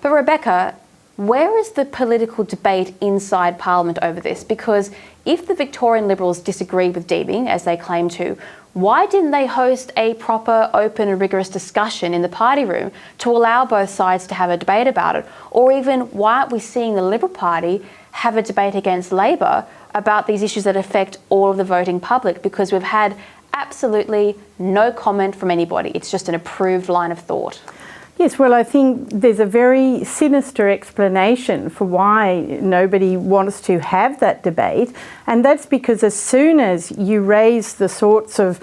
But Rebecca, where is the political debate inside Parliament over this? Because if the Victorian Liberals disagree with deeming, as they claim to, why didn't they host a proper, open and rigorous discussion in the party room to allow both sides to have a debate about it? Or even, why aren't we seeing the Liberal Party have a debate against Labor about these issues that affect all of the voting public? Because we've had absolutely no comment from anybody. It's just an approved line of thought. Yes, well, I think there's a very sinister explanation for why nobody wants to have that debate, and that's because as soon as you raise the sorts of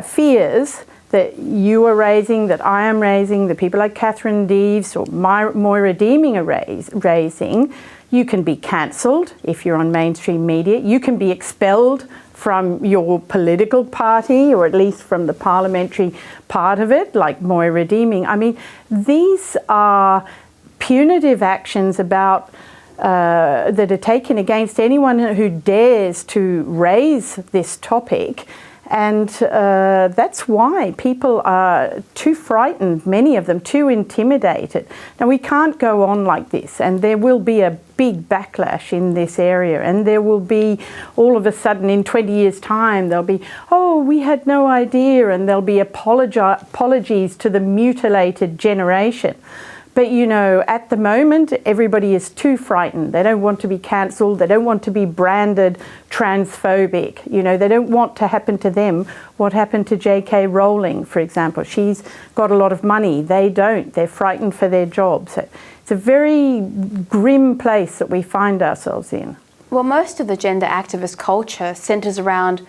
fears that you are raising, that I am raising, that people like Catherine Deves or Moira Deeming are raising, you can be cancelled if you're on mainstream media, you can be expelled from your political party, or at least from the parliamentary part of it, like Moira Deeming. I mean, these are punitive actions about that are taken against anyone who dares to raise this topic. And that's why people are too frightened, many of them, too intimidated. Now, we can't go on like this, and there will be a big backlash in this area, and there will be, all of a sudden, in 20 years' time, there'll be, oh, we had no idea, and there'll be apologies to the mutilated generation. But, you know, at the moment, everybody is too frightened. They don't want to be cancelled. They don't want to be branded transphobic. You know, they don't want to happen to them what happened to J.K. Rowling, for example. She's got a lot of money. They don't. They're frightened for their jobs. So it's a very grim place that we find ourselves in. Well, most of the gender activist culture centres around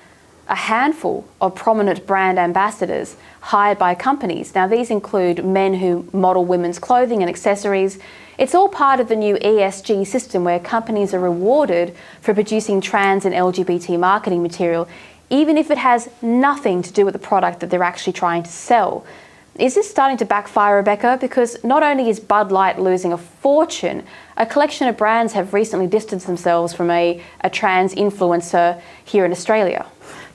a handful of prominent brand ambassadors hired by companies. Now, these include men who model women's clothing and accessories. It's all part of the new ESG system where companies are rewarded for producing trans and LGBT marketing material, even if it has nothing to do with the product that they're actually trying to sell. Is this starting to backfire, Rebecca? Because not only is Bud Light losing a fortune, a collection of brands have recently distanced themselves from a trans influencer here in Australia.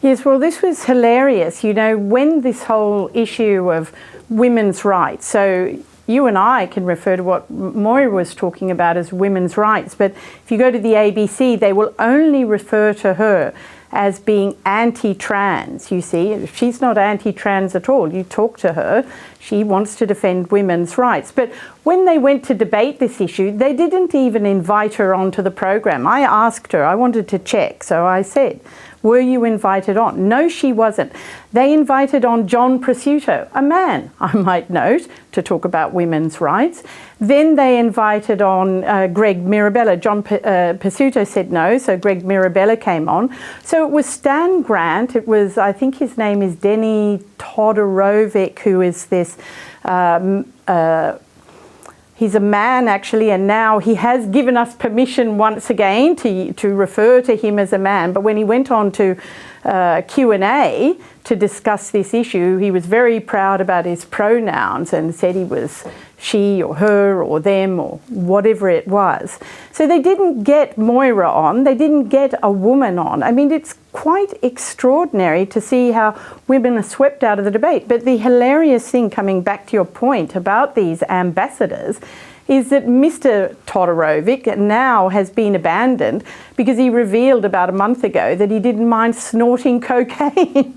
Yes, well, this was hilarious. You know, when this whole issue of women's rights, so you and I can refer to what Moira was talking about as women's rights, but if you go to the ABC, they will only refer to her as being anti-trans, you see. She's not anti-trans at all. You talk to her, she wants to defend women's rights. But when they went to debate this issue, they didn't even invite her onto the program. I asked her, I wanted to check, so I said, were you invited on? No, she wasn't. They invited on John Prosciutto, a man, I might note, to talk about women's rights. Then they invited on Greg Mirabella. John Prosciutto said no, so Greg Mirabella came on. So it was Stan Grant, it was, I think his name is Denny Todorovic, who is this he's a man, actually, and now he has given us permission once again to refer to him as a man. But when he went on to Q&A to discuss this issue, he was very proud about his pronouns and said he was she or her or them or whatever it was. So they didn't get Moira on, they didn't get a woman on. I mean, it's quite extraordinary to see how women are swept out of the debate. But the hilarious thing, coming back to your point about these ambassadors, is that Mr. Todorovic now has been abandoned because he revealed about a month ago that he didn't mind snorting cocaine.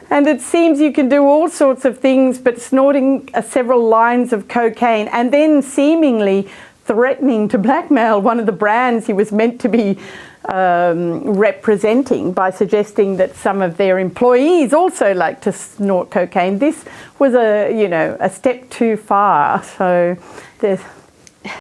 And it seems you can do all sorts of things, but snorting several lines of cocaine and then seemingly threatening to blackmail one of the brands he was meant to be representing by suggesting that some of their employees also like to snort cocaine. This was a step too far. So there's